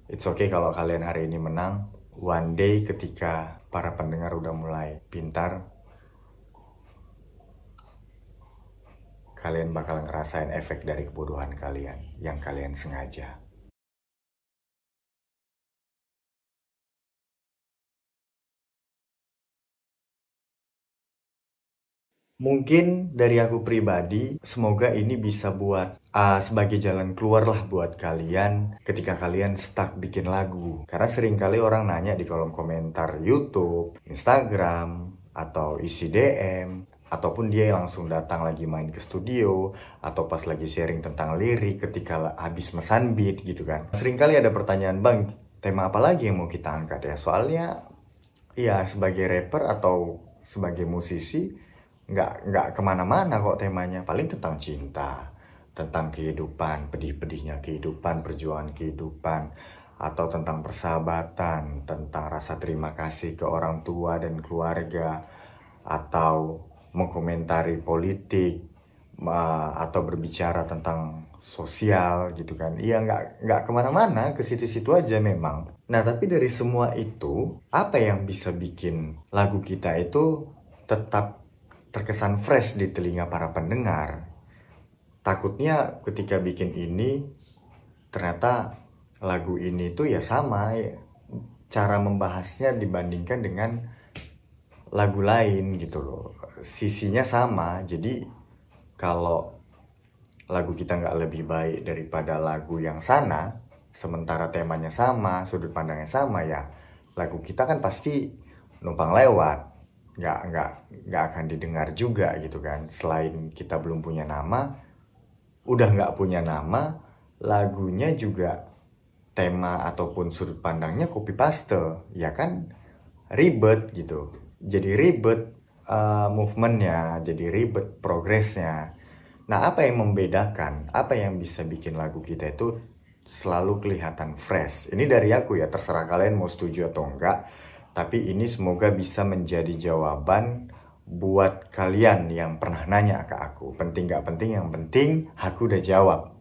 It's okay kalau kalian hari ini menang. One day ketika para pendengar udah mulai pintar, kalian bakal ngerasain efek dari kebodohan kalian yang kalian sengaja. Mungkin dari aku pribadi, semoga ini bisa buat sebagai jalan keluar lah buat kalian ketika kalian stuck bikin lagu. Karena sering kali orang nanya di kolom komentar YouTube, Instagram, atau isi DM, ataupun dia langsung datang lagi main ke studio, atau pas lagi sharing tentang lirik ketika habis mesan beat gitu kan. Sering kali ada pertanyaan, "Bang, tema apa lagi yang mau kita angkat ya?" Soalnya iya, sebagai rapper atau sebagai musisi nggak kemana-mana kok temanya. Paling tentang cinta, tentang kehidupan, pedih-pedihnya kehidupan, perjuangan kehidupan, atau tentang persahabatan, tentang rasa terima kasih ke orang tua dan keluarga, atau mengomentari politik, atau berbicara tentang sosial gitu kan. Iya, nggak kemana-mana, ke situ-situ aja memang. Nah, tapi dari semua itu, apa yang bisa bikin lagu kita itu tetap terkesan fresh di telinga para pendengar? Takutnya ketika bikin ini, ternyata lagu ini tuh ya sama, cara membahasnya dibandingkan dengan lagu lain gitu loh. Sisinya sama, jadi kalau lagu kita nggak lebih baik daripada lagu yang sana, sementara temanya sama, sudut pandangnya sama, ya lagu kita kan pasti numpang lewat, nggak akan didengar juga gitu kan. Selain kita belum punya nama, udah nggak punya nama, lagunya juga tema ataupun sudut pandangnya copy paste, ya kan, ribet gitu. Jadi ribet movementnya, jadi ribet progresnya. Nah, apa yang membedakan, apa yang bisa bikin lagu kita itu selalu kelihatan fresh? Ini dari aku ya, terserah kalian mau setuju atau enggak. Tapi ini semoga bisa menjadi jawaban buat kalian yang pernah nanya ke aku. Penting gak penting, yang penting aku udah jawab.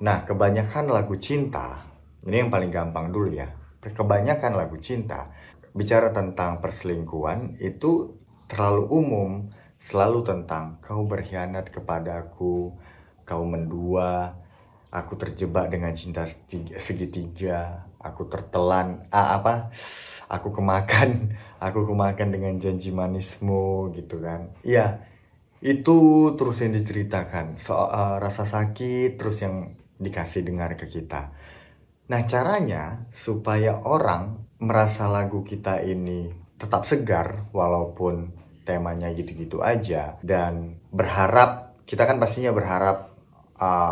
Nah, kebanyakan lagu cinta, ini yang paling gampang dulu ya. Kebanyakan lagu cinta, bicara tentang perselingkuhan itu terlalu umum. Selalu tentang kau berkhianat kepadaku, kau mendua, aku terjebak dengan cinta segitiga, aku tertelan, aku kemakan dengan janji manismu gitu kan. Iya, itu terus yang diceritakan, soal rasa sakit terus yang dikasih dengar ke kita. Nah, caranya supaya orang merasa lagu kita ini tetap segar walaupun temanya gitu-gitu aja, dan berharap, kita kan pastinya berharap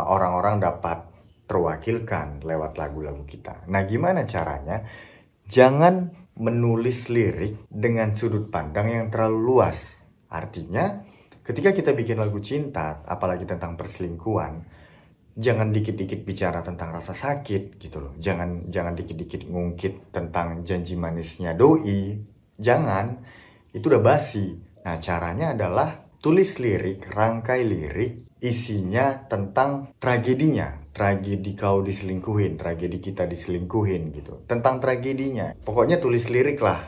orang-orang dapat terwakilkan lewat lagu-lagu kita. Nah, gimana caranya? Jangan menulis lirik dengan sudut pandang yang terlalu luas. Artinya, ketika kita bikin lagu cinta, apalagi tentang perselingkuhan, jangan dikit-dikit bicara tentang rasa sakit gitu loh. Jangan dikit-dikit ngungkit tentang janji manisnya doi. Jangan, itu udah basi. Nah, caranya adalah tulis lirik, rangkai lirik, isinya tentang tragedinya. Tragedi kau diselingkuhin, tragedi kita diselingkuhin gitu. Tentang tragedinya. Pokoknya tulis lirik lah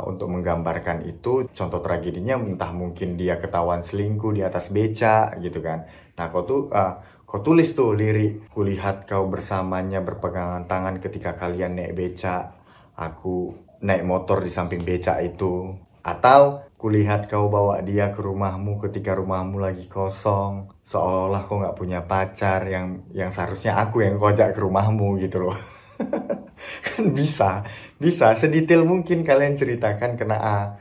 untuk menggambarkan itu. Contoh tragedinya entah mungkin dia ketahuan selingkuh di atas beca gitu kan. Nah, kau tulis tuh lirik, kulihat kau bersamanya berpegangan tangan ketika kalian naik beca, aku naik motor di samping beca itu. Atau kulihat kau bawa dia ke rumahmu ketika rumahmu lagi kosong, seolah-olah kau nggak punya pacar yang seharusnya aku yang kojak ke rumahmu gitu loh. Kan bisa sedetail mungkin kalian ceritakan kena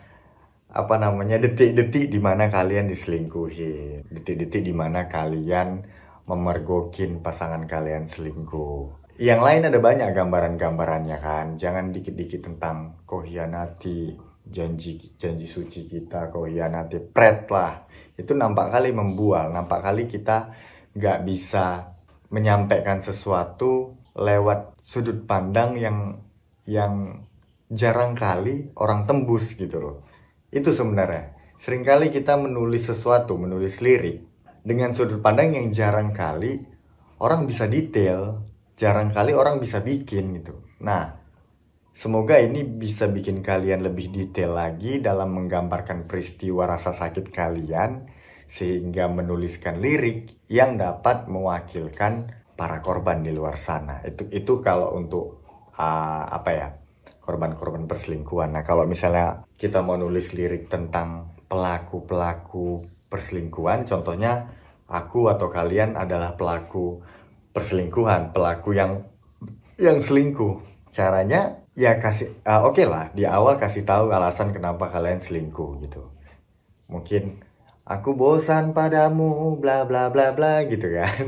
detik-detik di mana kalian diselingkuhin, detik-detik di mana kalian memergokin pasangan kalian selingkuh. Yang lain ada banyak gambaran-gambarannya kan. Jangan dikit-dikit tentang kau hianati janji suci kita, kau hianati pret lah. Itu nampak kali membual, nampak kali kita nggak bisa menyampaikan sesuatu lewat sudut pandang yang jarang kali orang tembus gitu loh. Itu sebenarnya. Seringkali kita menulis sesuatu, menulis lirik dengan sudut pandang yang jarang kali orang bisa detail. jarang kali orang bisa bikin gitu. Nah, semoga ini bisa bikin kalian lebih detail lagi dalam menggambarkan peristiwa rasa sakit kalian, sehingga menuliskan lirik yang dapat mewakilkan para korban di luar sana. Itu kalau untuk korban-korban perselingkuhan. Nah, kalau misalnya kita mau nulis lirik tentang pelaku-pelaku perselingkuhan, contohnya aku atau kalian adalah pelaku perselingkuhan, pelaku yang selingkuh. Caranya ya oke lah, di awal kasih tahu alasan kenapa kalian selingkuh gitu. Mungkin aku bosan padamu bla bla bla bla gitu kan.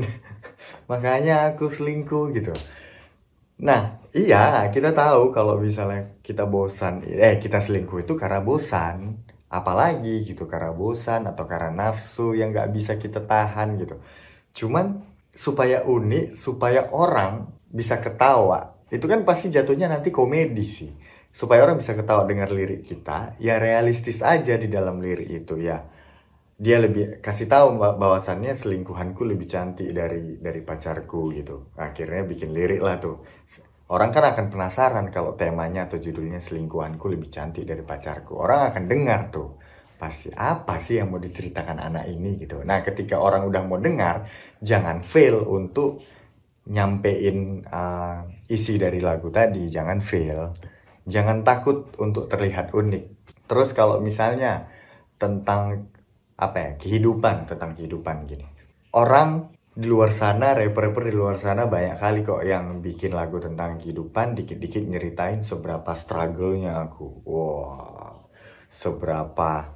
Makanya aku selingkuh gitu. Nah, iya, kita tahu kalau misalnya kita bosan, kita selingkuh itu karena bosan. Apalagi gitu, karena bosan atau karena nafsu yang nggak bisa kita tahan gitu. Cuman supaya unik, supaya orang bisa ketawa, itu kan pasti jatuhnya nanti komedi sih. Supaya orang bisa ketawa dengar lirik kita, ya realistis aja di dalam lirik itu ya. Dia lebih kasih tahu bahwasannya selingkuhanku lebih cantik dari pacarku gitu. Akhirnya bikin lirik lah tuh. Orang kan akan penasaran kalau temanya atau judulnya selingkuhanku lebih cantik dari pacarku. Orang akan dengar tuh. Pasti apa sih yang mau diceritakan anak ini gitu. Nah, ketika orang udah mau dengar, jangan fail untuk nyampein isi dari lagu tadi. Jangan fail. Jangan takut untuk terlihat unik. Terus kalau misalnya tentang tentang kehidupan gini. Orang di luar sana, rapper-rapper di luar sana banyak kali kok yang bikin lagu tentang kehidupan, dikit-dikit nyeritain seberapa struggle-nya aku. Wow, seberapa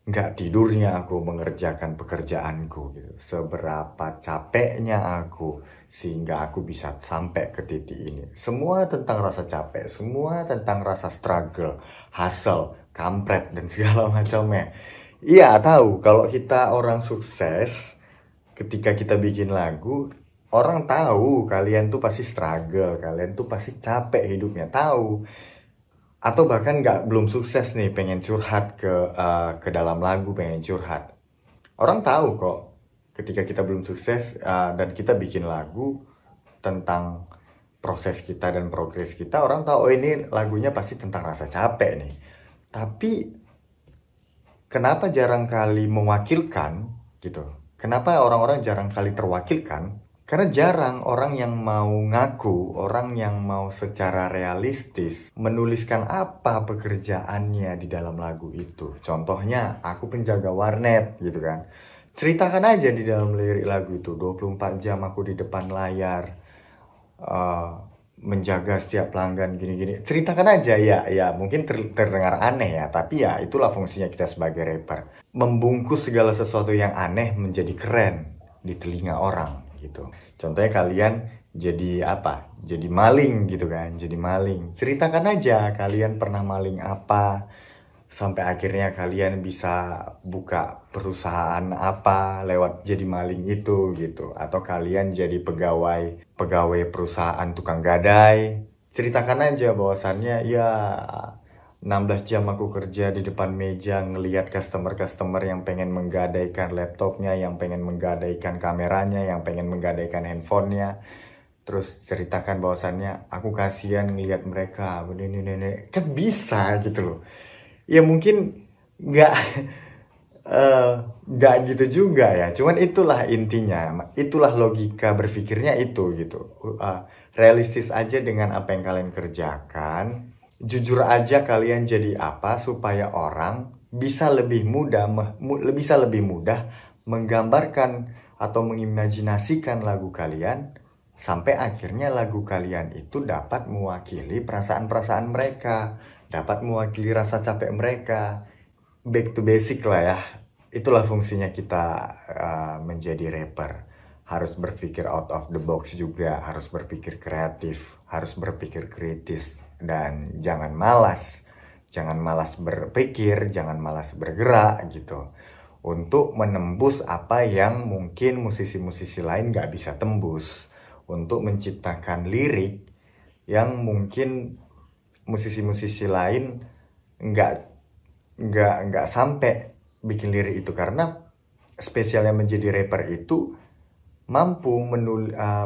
nggak tidurnya aku mengerjakan pekerjaanku gitu. Seberapa capeknya aku sehingga aku bisa sampai ke titik ini. Semua tentang rasa capek, semua tentang rasa struggle, hustle, kampret dan segala macamnya. Iya, tahu kalau kita orang sukses, ketika kita bikin lagu, orang tahu kalian tuh pasti struggle, kalian tuh pasti capek hidupnya, tahu. Atau bahkan belum sukses nih, pengen curhat ke dalam lagu, pengen curhat. Orang tahu kok ketika kita belum sukses dan kita bikin lagu tentang proses kita dan progres kita, orang tahu ini lagunya pasti tentang rasa capek nih. Tapi kenapa jarang kali mewakilkan gitu? Kenapa orang-orang jarang kali terwakilkan? Karena jarang orang yang mau ngaku, orang yang mau secara realistis menuliskan apa pekerjaannya di dalam lagu itu. Contohnya, aku penjaga warnet gitu kan. Ceritakan aja di dalam lirik lagu itu, 24 jam aku di depan layar, menjaga setiap pelanggan gini-gini. Ceritakan aja ya mungkin terdengar aneh ya, tapi ya itulah fungsinya kita sebagai rapper. Membungkus segala sesuatu yang aneh menjadi keren di telinga orang gitu. Contohnya kalian jadi Jadi maling gitu kan, jadi maling. Ceritakan aja kalian pernah maling apa, sampai akhirnya kalian bisa buka perusahaan apa lewat jadi maling itu gitu. Atau kalian jadi pegawai perusahaan tukang gadai. Ceritakan aja bahwasannya ya 16 jam aku kerja di depan meja ngelihat customer-customer yang pengen menggadaikan laptopnya, yang pengen menggadaikan kameranya, yang pengen menggadaikan handphonenya. Terus ceritakan bahwasannya aku kasihan ngelihat mereka, ini kan bisa gitu loh. Ya mungkin nggak nggak gitu juga ya. Cuman itulah intinya, itulah logika berpikirnya itu gitu. Realistis aja dengan apa yang kalian kerjakan. Jujur aja kalian jadi apa supaya orang bisa lebih mudah menggambarkan atau mengimajinasikan lagu kalian, sampai akhirnya lagu kalian itu dapat mewakili perasaan-perasaan mereka, dapat mewakili rasa capek mereka. Back to basic lah ya. Itulah fungsinya kita menjadi rapper. Harus berpikir out of the box juga, harus berpikir kreatif, harus berpikir kritis, dan jangan malas. Jangan malas berpikir, jangan malas bergerak gitu. Untuk menembus apa yang mungkin musisi-musisi lain gak bisa tembus. Untuk menciptakan lirik yang mungkin musisi-musisi lain nggak sampai bikin lirik itu. Karena spesialnya menjadi rapper itu mampu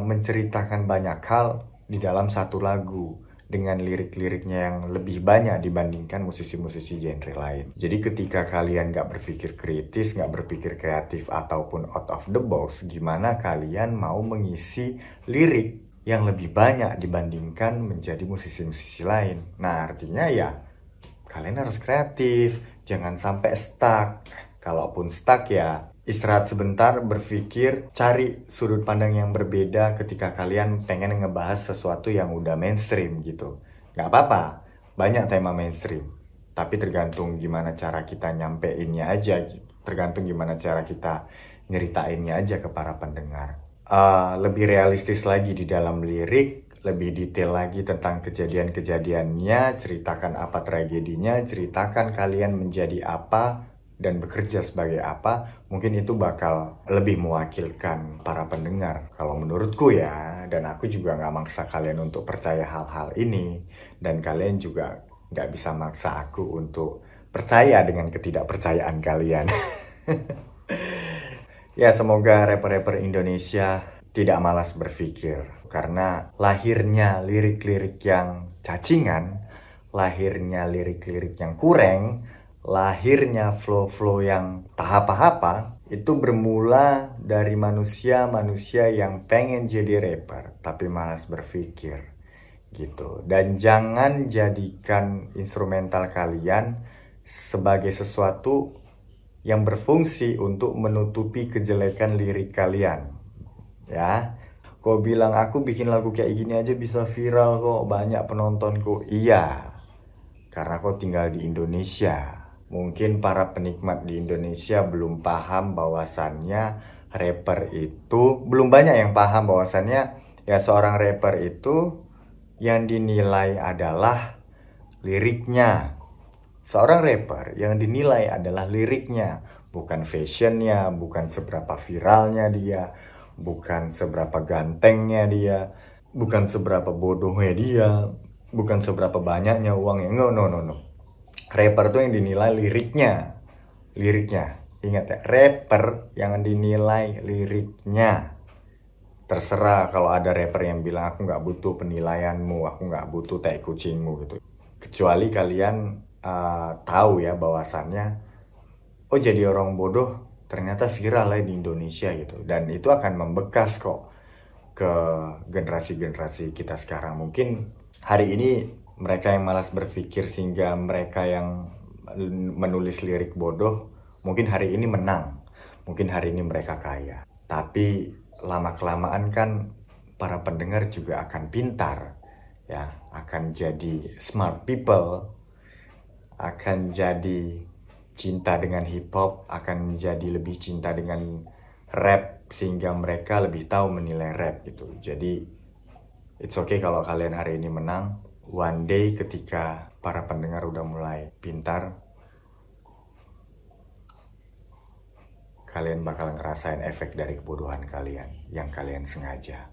menceritakan banyak hal di dalam satu lagu dengan lirik-liriknya yang lebih banyak dibandingkan musisi-musisi genre lain. Jadi ketika kalian gak berpikir kritis, gak berpikir kreatif ataupun out of the box, gimana kalian mau mengisi lirik yang lebih banyak dibandingkan menjadi musisi-musisi lain? Nah, artinya ya kalian harus kreatif, jangan sampai stuck. Kalaupun stuck ya istirahat sebentar, berpikir, cari sudut pandang yang berbeda ketika kalian pengen ngebahas sesuatu yang udah mainstream gitu. Gak apa-apa, banyak tema mainstream. Tapi tergantung gimana cara kita nyampeinnya aja, tergantung gimana cara kita nyeritainnya aja ke para pendengar. Lebih realistis lagi di dalam lirik, lebih detail lagi tentang kejadian-kejadiannya, ceritakan apa tragedinya, ceritakan kalian menjadi apa, dan bekerja sebagai apa, mungkin itu bakal lebih mewakilkan para pendengar. Kalau menurutku ya, dan aku juga gak maksa kalian untuk percaya hal-hal ini, dan kalian juga gak bisa maksa aku untuk percaya dengan ketidakpercayaan kalian. Ya, semoga rapper-rapper Indonesia tidak malas berpikir, karena lahirnya lirik-lirik yang cacingan, lahirnya lirik-lirik yang kurang, lahirnya flow-flow yang tak apa-apa, itu bermula dari manusia-manusia yang pengen jadi rapper tapi malas berpikir gitu. Dan jangan jadikan instrumental kalian sebagai sesuatu yang berfungsi untuk menutupi kejelekan lirik kalian. Ya, kau bilang aku bikin lagu kayak gini aja bisa viral kok, banyak penontonku. Iya, karena kau tinggal di Indonesia. Mungkin para penikmat di Indonesia belum paham bahwasannya rapper itu, belum banyak yang paham bahwasannya ya seorang rapper itu yang dinilai adalah liriknya. Seorang rapper yang dinilai adalah liriknya, bukan fashionnya, bukan seberapa viralnya dia, bukan seberapa gantengnya dia, bukan seberapa bodohnya dia, bukan seberapa banyaknya uangnya. No. Rapper tuh yang dinilai liriknya. Ingat ya, rapper yang dinilai liriknya. Terserah kalau ada rapper yang bilang aku nggak butuh penilaianmu, aku nggak butuh tai kucingmu gitu. Kecuali kalian tahu ya bahwasannya, oh jadi orang bodoh ternyata viral ya di Indonesia gitu. Dan itu akan membekas kok ke generasi-generasi kita sekarang. Mungkin hari ini mereka yang malas berpikir sehingga mereka yang menulis lirik bodoh, mungkin hari ini menang, mungkin hari ini mereka kaya. Tapi lama-kelamaan kan para pendengar juga akan pintar, ya, akan jadi smart people, akan jadi cinta dengan hip hop, akan jadi lebih cinta dengan rap, sehingga mereka lebih tahu menilai rap gitu. Jadi it's okay kalau kalian hari ini menang. One day ketika para pendengar udah mulai pintar, kalian bakal ngerasain efek dari kebodohan kalian yang kalian sengaja.